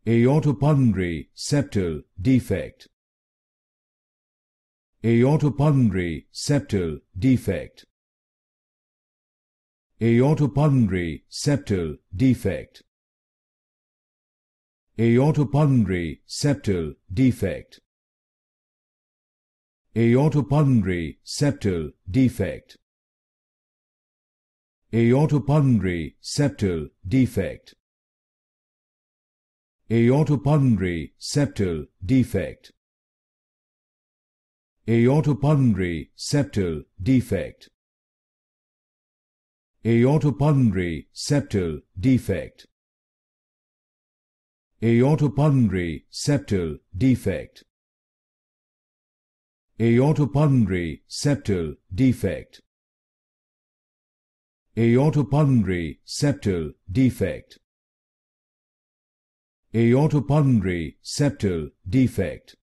Aortopulmonary septal defect. Aortopulmonary septal defect. Aortopulmonary septal defect. Aortopulmonary septal defect. Aortopulmonary septal defect. Aortopulmonary septal defect. Aortopulmonary septal defect. Aortopulmonary septal defect. Aortopulmonary septal defect. Aortopulmonary septal defect. Aortopulmonary septal defect. Aortopulmonary septal defect. Aortopulmonary septal defect.